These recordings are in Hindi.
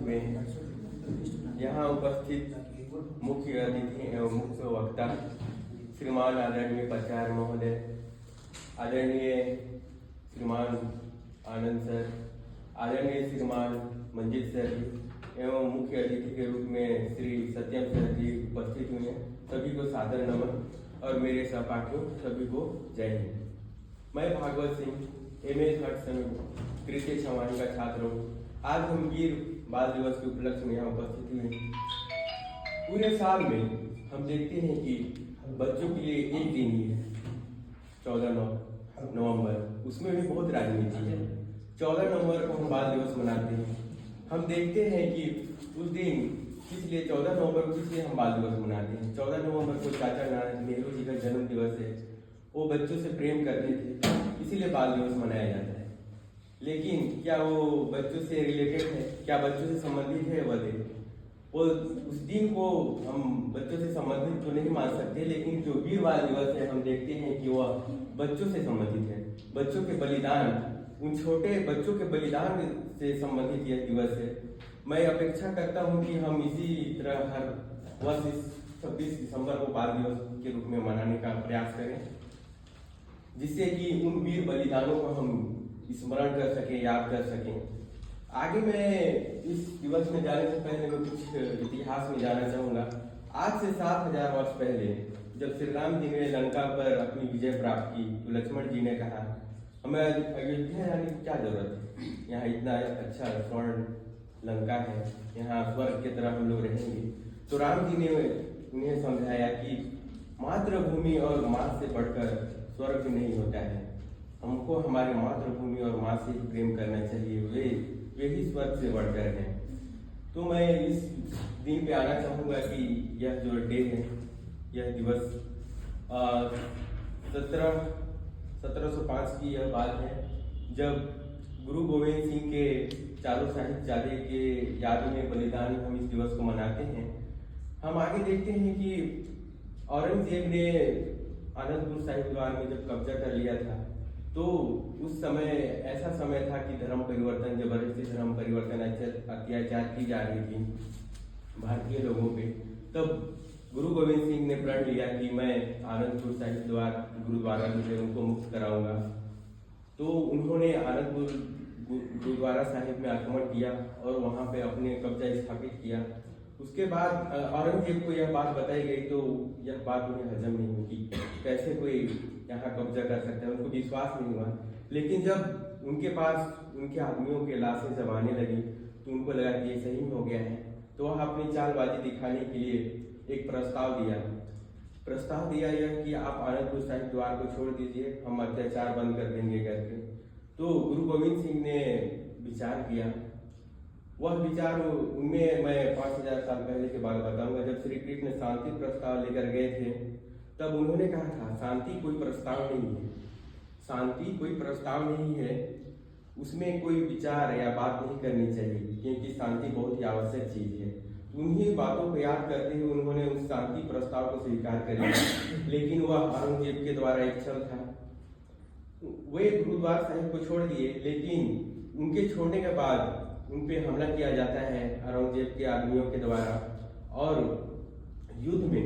में यहाँ उपस्थित मुख्य अतिथि एवं मुख्य वक्ता श्रीमान आदरणीय प्राचार्य महोदय, आदरणीय श्रीमान आनंद सर, आदरणीय श्रीमान मंजित सर एवं मुख्य अतिथि के रूप में श्री सत्यम सर जी उपस्थित हुए हैं। सभी को सादर नमन और मेरे सहपाठियों सभी को जय हिंद। मैं Bhagwat Singh MA third semester तृतीय छमाही का छात्र हूँ। आज हम वीर बाल दिवस के उपलक्ष्य में यहाँ उपस्थित हुए हैं। पूरे साल में हम देखते हैं कि बच्चों के लिए एक दिन ही है 14 नवंबर, उसमें भी बहुत राजनीति है। 14 नवंबर को हम बाल दिवस मनाते हैं। हम देखते हैं कि उस दिन इसलिए 14 नवंबर को इसलिए हम बाल दिवस मनाते हैं। 14 नवंबर को चाचा नेहरू जी का जन्म दिवस है। वो बच्चों से प्रेम करते थे, इसीलिए बाल दिवस मनाया जाता है। लेकिन क्या वो बच्चों से रिलेटेड है, क्या बच्चों से संबंधित है? वह दिन वो उस दिन को हम बच्चों से संबंधित तो नहीं मान सकते, लेकिन जो वीर बाल दिवस है हम देखते हैं कि वह बच्चों से संबंधित है। बच्चों के बलिदान, उन छोटे बच्चों के बलिदान से संबंधित यह दिवस है। मैं अपेक्षा करता हूं कि हम इसी तरह हर वर्ष 26 दिसंबर को बाल दिवस के रूप में मनाने का प्रयास करें, जिससे कि उन वीर बलिदानों को हम स्मरण कर सकें, याद कर सकें। आगे मैं इस दिवस में जाने से पहले मैं कुछ इतिहास में जाना चाहूँगा। आज से 7000 वर्ष पहले जब श्री राम जी ने लंका पर अपनी विजय प्राप्त की तो लक्ष्मण जी ने कहा, हमें अयोध्या जाने की क्या जरूरत है, यहाँ इतना अच्छा स्वर्ण लंका है, यहाँ स्वर्ग की तरह हम लोग रहेंगे। तो राम जी ने उन्हें समझाया कि मातृभूमि और माँ से बढ़कर स्वर्ग नहीं होता है। हमको हमारी मातृभूमि और माँ से ही प्रेम करना चाहिए, वे ही स्वर्ग से बढ़कर हैं। तो मैं इस दिन पे आना चाहूँगा कि यह जो डे है, यह दिवस 1705 की यह बात है, जब गुरु गोविंद सिंह के चारों साहिबजादे के याद में बलिदान हम इस दिवस को मनाते हैं। हम आगे देखते हैं कि औरंगजेब ने आनंदपुर साहिब द्वार में जब कब्जा कर लिया था, तो उस समय ऐसा समय था कि धर्म परिवर्तन, जबरदस्ती धर्म परिवर्तन अत्याचार की जा रही थी भारतीय लोगों पे। तब गुरु गोविंद सिंह ने प्रण लिया कि मैं आनंदपुर साहिब द्वार गुरुद्वारा में उनको मुक्त कराऊंगा। तो उन्होंने आनंदपुर गुरुद्वारा साहिब में आक्रमण किया और वहाँ पे अपने कब्जा स्थापित किया। उसके बाद औरंगजेब को यह बात बताई गई तो यह बात उन्हें हजम नहीं हुई, कैसे कोई यहाँ कब्जा कर सकता है, उनको विश्वास नहीं हुआ। लेकिन जब उनके पास उनके आदमियों के लाशें जब आने लगी तो उनको लगा कि ये सही हो गया है। तो वह अपनी चालबाजी दिखाने के लिए एक प्रस्ताव दिया यह कि आप आनंदपुर साहिब द्वार को छोड़ दीजिए, हम अत्याचार बंद कर देंगे करके। तो गुरु गोविंद सिंह ने विचार किया। वह विचार उनमें मैं 5000 साल पहले की बात बताऊंगा। जब श्री कृष्ण शांति प्रस्ताव लेकर गए थे, तब उन्होंने कहा था शांति कोई प्रस्ताव नहीं है, शांति कोई प्रस्ताव नहीं है, उसमें कोई विचार या बात नहीं करनी चाहिए, क्योंकि शांति बहुत ही आवश्यक चीज है। उन्हीं बातों को याद करते हुए उन्होंने उस शांति प्रस्ताव को स्वीकार कर लिया। लेकिन वह औरंगजेब के द्वारा एक छल था। वे गुरुद्वारा साहिब को छोड़ दिए, लेकिन उनके छोड़ने के बाद उन पे हमला किया जाता है औरंगजेब के आदमियों के द्वारा। और युद्ध में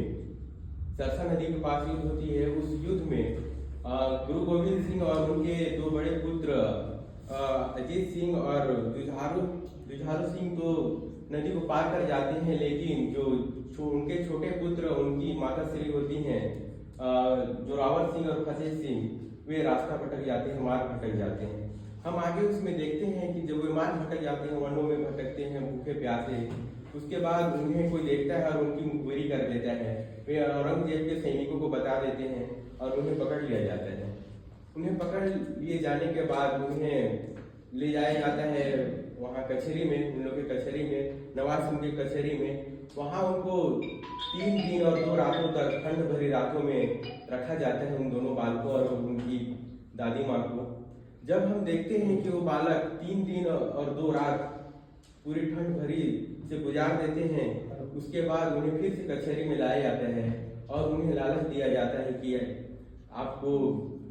सरसा नदी के पास युद्ध होती है। उस युद्ध में गुरु गोविंद सिंह और उनके दो बड़े पुत्र अजीत सिंह और जुझारू सिंह तो नदी को पार कर जाते हैं, लेकिन जो उनके छोटे पुत्र, उनकी माता श्री होती हैं जोरावर सिंह और फतेह सिंह, वे रास्ता भटक जाते हैं, मार्ग भटक जाते हैं। हम आगे उसमें देखते हैं कि जब वे मार्ग भटक जाते हैं, वनों में भटकते हैं भूखे प्यासे, उसके बाद उन्हें कोई देखता है और उनकी मुखबिरी कर देता है। वे औरंगजेब के सैनिकों को बता देते हैं और उन्हें पकड़ लिया जाता है। उन्हें पकड़ लिए जाने के बाद उन्हें ले जाया जाता है वहाँ कचहरी में, उन लोग के कचहरी में, नवाब सिंह की कचहरी में। वहाँ उनको 3 दिन और 2 रातों तक, ठंड भरी रातों में रखा जाता है, उन दोनों बालकों और उनकी दादी माँ को। जब हम देखते हैं कि वो बालक 3 दिन और 2 रात पूरी ठंड भरी से गुजार देते हैं, उसके बाद उन्हें फिर से कचहरी में लाया जाता है और उन्हें लालच दिया जाता है कि आपको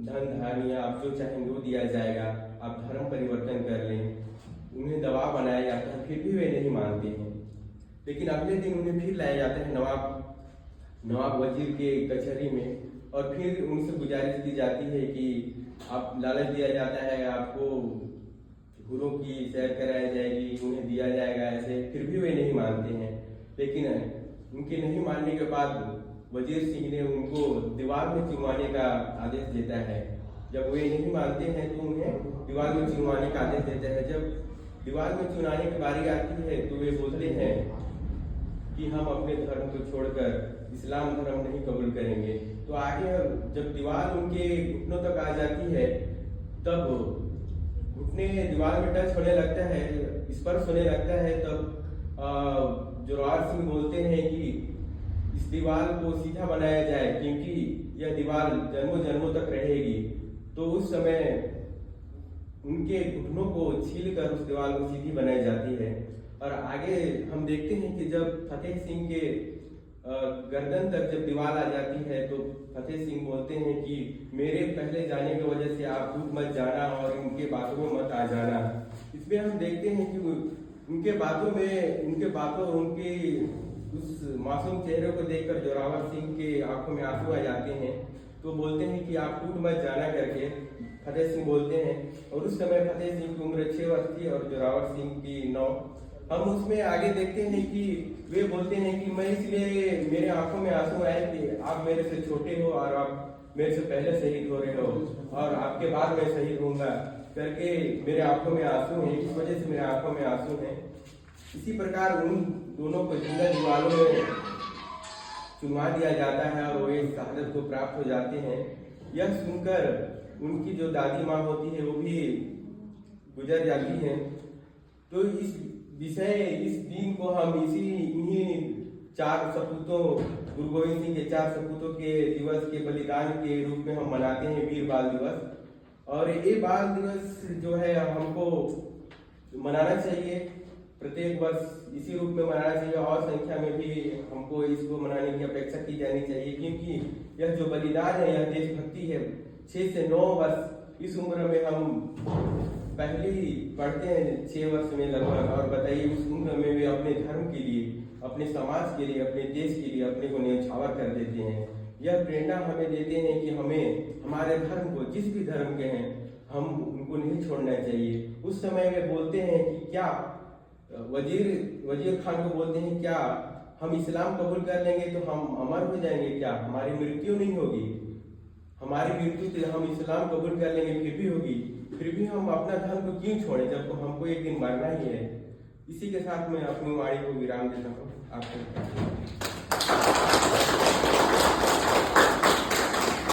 धन धान्य आप जो चाहेंगे वो दिया जाएगा, आप धर्म परिवर्तन कर लें। उन्हें दबाव बनाया जाता है, फिर भी वे नहीं मानते हैं। लेकिन अगले दिन उन्हें फिर लाया जाता है नवाब वजीर के कचहरी में, और फिर उनसे गुजारिश की जाती है कि आप लालच दिया जाता है, आपको गुरु की सैर कराई जाएगी, उन्हें दिया जाएगा ऐसे, फिर भी वे नहीं मानते हैं। लेकिन उनके नहीं मानने के बाद वजीर सिंह ने उनको दीवार में चुनवाने का आदेश देता है। जब वे नहीं मानते हैं तो उन्हें दीवार में चुनवाने का आदेश देता है। जब दीवार में चुनाने की बारी आती है तो वे बोलते हैं कि हम अपने धर्म को छोड़कर इस्लाम धर्म नहीं कबूल करेंगे। तो आगे जब दीवार उनके घुटनों तक आ जाती है, तब घुटने दीवार में टच होने लगता है, स्पर्श होने लगता है, तब जोरावर सिंह बोलते हैं कि इस दीवार को सीधा बनाया जाए, क्योंकि यह दीवार जन्मों जन्मों तक रहेगी। तो उस समय उनके घुटनों को छीलकर उस दीवार को सीधी बनाई जाती है। और आगे हम देखते हैं कि जब फतेह सिंह के गर्दन तक जब दीवार आ जाती है तो फतेह सिंह बोलते हैं कि मेरे पहले जाने की वजह से आप टूट मत जाना और उनके बातों में मत आ जाना। इसमें हम देखते हैं कि उनके बातों उनके उस मासूम चेहरे को देखकर जोरावर सिंह के आंखों में आंसू आ जाते हैं। तो बोलते हैं कि आप टूट मत जाना करके फतेह सिंह बोलते हैं। और उस समय फतेह सिंह की उम्र 6 वर्ष थी और जोरावर सिंह की 9। हम उसमें आगे देखते हैं कि वे बोलते हैं कि मैं इसलिए मेरे आंखों में आंसू आए कि आप मेरे से छोटे हो और आप मेरे से पहले शहीद हो रहे हो और आपके बाद मैं शहीद होऊंगा करके मेरे आंखों में आंसू हैं, इस वजह से मेरे आंखों में आंसू हैं। इसी प्रकार उन दोनों को जिंदा दीवारों में चुनवा दिया जाता है और वे शहादत को प्राप्त हो जाते हैं। यह सुनकर उनकी जो दादी माँ होती है वो भी गुजर जाती है। तो इस दिन को हम इन्हीं 4 सपूतों, गुरु गोविंद सिंह के 4 सपूतों के दिवस के बलिदान के रूप में हम मनाते हैं, वीर बाल दिवस। और ये बाल दिवस जो है हमको मनाना चाहिए, प्रत्येक वर्ष इसी रूप में मनाना चाहिए और संख्या में भी हमको इसको मनाने की अपेक्षा की जानी चाहिए, क्योंकि यह जो बलिदान है यह देशभक्ति है। 6 से 9 वर्ष इस उम्र में हम पहली पढ़ते हैं 6 वर्ष में लगभग, और बताइए उस उम्र में वे अपने धर्म के लिए, अपने समाज के लिए, अपने देश के लिए अपने को न्यौछावर कर देते हैं। यह प्रेरणा हमें देते हैं कि हमें हमारे धर्म को, जिस भी धर्म के हैं, हम उनको नहीं छोड़ना चाहिए। उस समय वे बोलते हैं कि क्या वजीर खान को बोलते हैं, क्या हम इस्लाम कबूल कर लेंगे तो हम अमर हो जाएंगे, क्या हमारी मृत्यु नहीं होगी? हमारी मृत्यु से हम इस्लाम कबूल कर लेंगे फिर भी होगी, फिर भी हम अपना धर्म को क्यों छोड़ें जब हमको एक दिन मरना ही है। इसी के साथ मैं अपनी वाणी को विराम देता हूँ। आपको